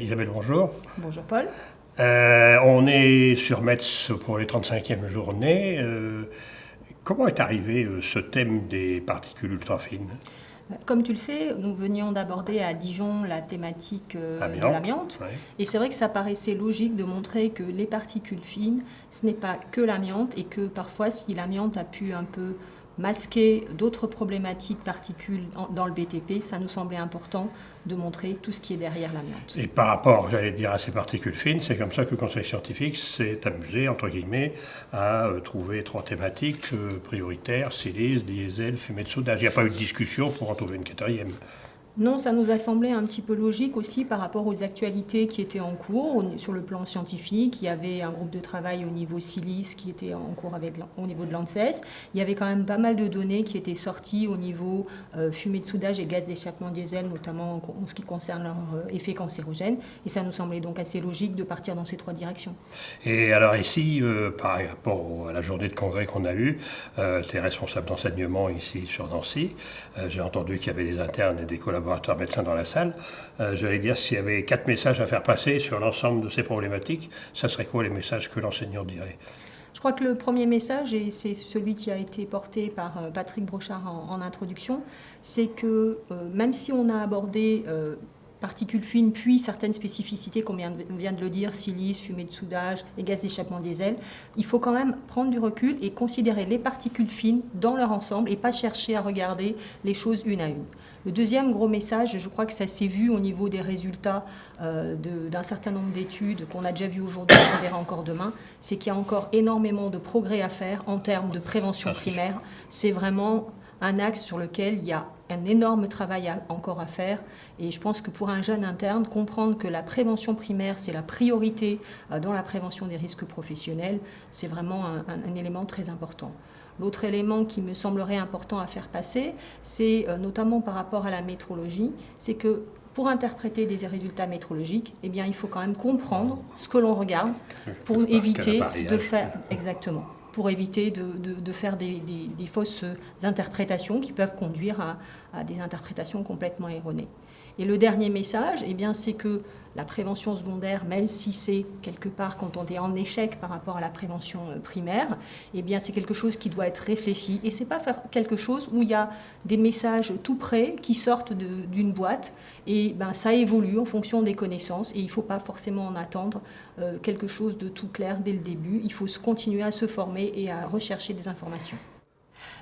Isabelle, bonjour. Bonjour Paul. On est sur Metz pour les 35e journées. Comment est arrivé ce thème des particules ultra-fines? Comme tu le sais, nous venions d'aborder à Dijon la thématique de l'amiante. Ouais. Et c'est vrai que ça paraissait logique de montrer que les particules fines, ce n'est pas que l'amiante et que parfois, si l'amiante a pu un peu masquer d'autres problématiques particules dans le BTP, ça nous semblait important de montrer tout ce qui est derrière l'amiante. Et par rapport, j'allais dire, à ces particules fines, c'est comme ça que le Conseil scientifique s'est amusé, entre guillemets, à trouver 3 thématiques prioritaires: silice, diesel, fumée de soudage. Il n'y a pas eu de discussion pour en trouver une 4e. Non, ça nous a semblé un petit peu logique aussi par rapport aux actualités qui étaient en cours sur le plan scientifique. Il y avait un groupe de travail au niveau silice qui était en cours au niveau de l'ANSES. Il y avait quand même pas mal de données qui étaient sorties au niveau fumée de soudage et gaz d'échappement diesel, notamment en ce qui concerne leur effet cancérogène. Et ça nous semblait donc assez logique de partir dans ces 3 directions. Et alors ici, par rapport à la journée de congrès qu'on a eue, tu es responsable d'enseignement ici sur Nancy. J'ai entendu qu'il y avait des internes et des collaborateurs médecins dans la salle. J'allais dire, s'il y avait 4 messages à faire passer sur l'ensemble de ces problématiques, ça serait quoi les messages que l'enseignant dirait? Je crois que le premier message, et c'est celui qui a été porté par Patrick Brochard en introduction, c'est que même si on a abordé particules fines, puis certaines spécificités, comme on vient de le dire, silice, fumée de soudage et gaz d'échappement diesel, il faut quand même prendre du recul et considérer les particules fines dans leur ensemble et pas chercher à regarder les choses une à une. Le deuxième gros message, je crois que ça s'est vu au niveau des résultats d'un certain nombre d'études qu'on a déjà vu aujourd'hui, qu'on verra encore demain, c'est qu'il y a encore énormément de progrès à faire en termes de prévention primaire. C'est vraiment un axe sur lequel il y a un énorme travail encore à faire. Et je pense que pour un jeune interne, comprendre que la prévention primaire, c'est la priorité dans la prévention des risques professionnels, c'est vraiment un élément très important. L'autre élément qui me semblerait important à faire passer, c'est notamment par rapport à la métrologie, c'est que pour interpréter des résultats métrologiques, eh bien, il faut quand même comprendre ce que l'on regarde pour éviter de faire exactement. Pour éviter de faire des fausses interprétations qui peuvent conduire à des interprétations complètement erronées. Et le dernier message, eh bien, c'est que la prévention secondaire, même si c'est quelque part quand on est en échec par rapport à la prévention primaire, eh bien, c'est quelque chose qui doit être réfléchi. Et c'est pas faire quelque chose où il y a des messages tout prêts qui sortent d'une boîte. Et ben, ça évolue en fonction des connaissances. Et il ne faut pas forcément en attendre quelque chose de tout clair dès le début. Il faut continuer à se former et à rechercher des informations.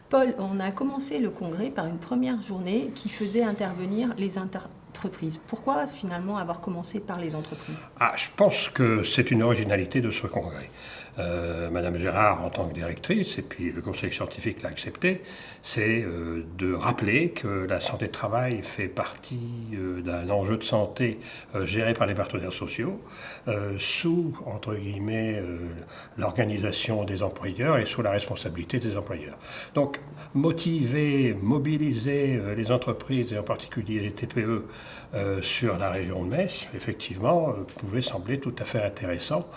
Paul, on a commencé le congrès par une première journée qui faisait intervenir les entreprises. Pourquoi finalement avoir commencé par les entreprises? Je pense que c'est une originalité de ce congrès. Madame Gérard, en tant que directrice, et puis le conseil scientifique l'a accepté, c'est de rappeler que la santé de travail fait partie d'un enjeu de santé géré par les partenaires sociaux, sous, entre guillemets, l'organisation des employeurs et sous la responsabilité des employeurs. Donc, motiver, mobiliser les entreprises, et en particulier les TPE, sur la région de Metz, effectivement, pouvait sembler tout à fait intéressant.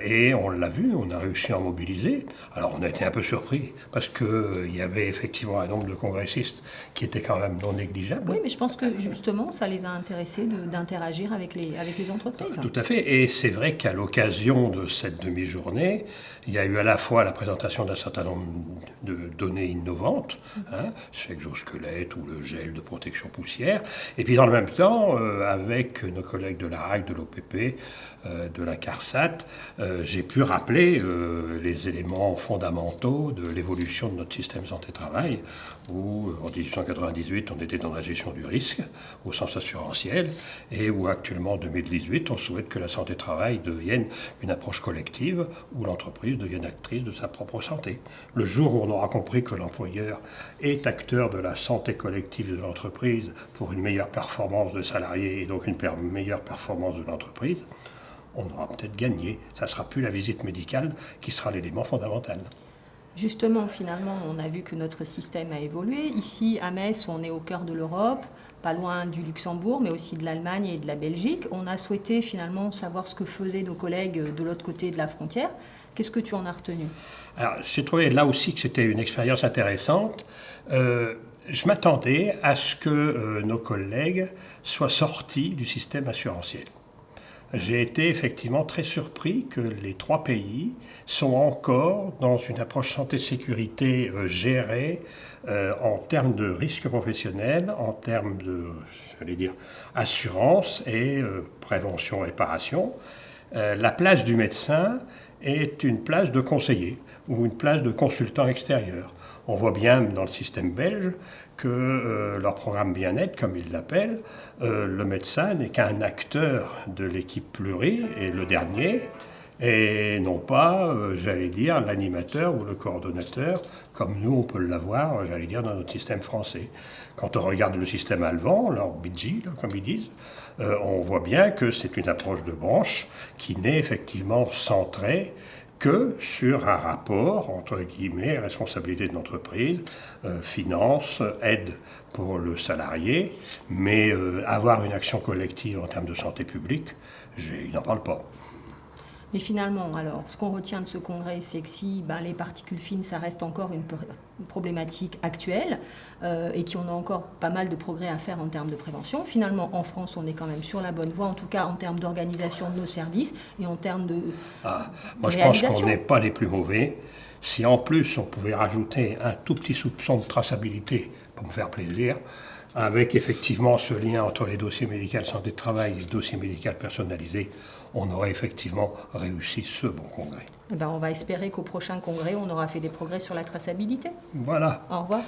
Et on l'a vu, on a réussi à en mobiliser. Alors on a été un peu surpris parce qu'il y avait effectivement un nombre de congressistes qui était quand même non négligeable. Oui, mais je pense que justement, ça les a intéressés d'interagir avec les entreprises. Tout à fait. Et c'est vrai qu'à l'occasion de cette demi-journée, il y a eu à la fois la présentation d'un certain nombre de données innovantes, sur l'exosquelette ou le gel de protection poussière, et puis dans le même temps, avec nos collègues de l'ARAC, de l'OPP, de la CARSAT, j'ai pu rappeler les éléments fondamentaux de l'évolution de notre système santé-travail, où en 1898 on était dans la gestion du risque au sens assurantiel, et où actuellement en 2018 on souhaite que la santé-travail devienne une approche collective, où l'entreprise devienne actrice de sa propre santé. Le jour où on aura compris que l'employeur est acteur de la santé collective de l'entreprise pour une meilleure performance de salariés et donc une meilleure performance de l'entreprise, on aura peut-être gagné. Ça ne sera plus la visite médicale qui sera l'élément fondamental. Justement, finalement, on a vu que notre système a évolué. Ici, à Metz, on est au cœur de l'Europe, pas loin du Luxembourg, mais aussi de l'Allemagne et de la Belgique. On a souhaité finalement savoir ce que faisaient nos collègues de l'autre côté de la frontière. Qu'est-ce que tu en as retenu? Alors, j'ai trouvé là aussi que c'était une expérience intéressante. Je m'attendais à ce que nos collègues soient sortis du système assurantiel. j'ai été effectivement très surpris que les 3 pays sont encore dans une approche santé-sécurité gérée en termes de risques professionnels, en termes de, j'allais dire, assurance et prévention-réparation. La place du médecin est une place de conseiller ou une place de consultant extérieur. On voit bien dans le système belge que leur programme bien-être, comme ils l'appellent, le médecin n'est qu'un acteur de l'équipe pluri et le dernier, et non pas, j'allais dire, l'animateur ou le coordonnateur, comme nous on peut l'avoir, j'allais dire, dans notre système français. Quand on regarde le système allemand, leur BG, comme ils disent, on voit bien que c'est une approche de branche qui n'est effectivement centrée que sur un rapport, entre guillemets, responsabilité de l'entreprise, finance, aide pour le salarié, mais avoir une action collective en termes de santé publique, il n'en parle pas. Mais finalement, alors, ce qu'on retient de ce congrès, c'est que si les particules fines, ça reste encore une problématique actuelle et qu'on a encore pas mal de progrès à faire en termes de prévention. Finalement, en France, on est quand même sur la bonne voie, en tout cas en termes d'organisation de nos services et en termes de moi, je pense qu'on n'est pas les plus mauvais. Si en plus, on pouvait rajouter un tout petit soupçon de traçabilité, pour me faire plaisir, avec effectivement ce lien entre les dossiers médicaux santé de travail et les dossiers médicaux personnalisés, on aurait effectivement réussi ce bon congrès. On va espérer qu'au prochain congrès, on aura fait des progrès sur la traçabilité. Voilà. Au revoir.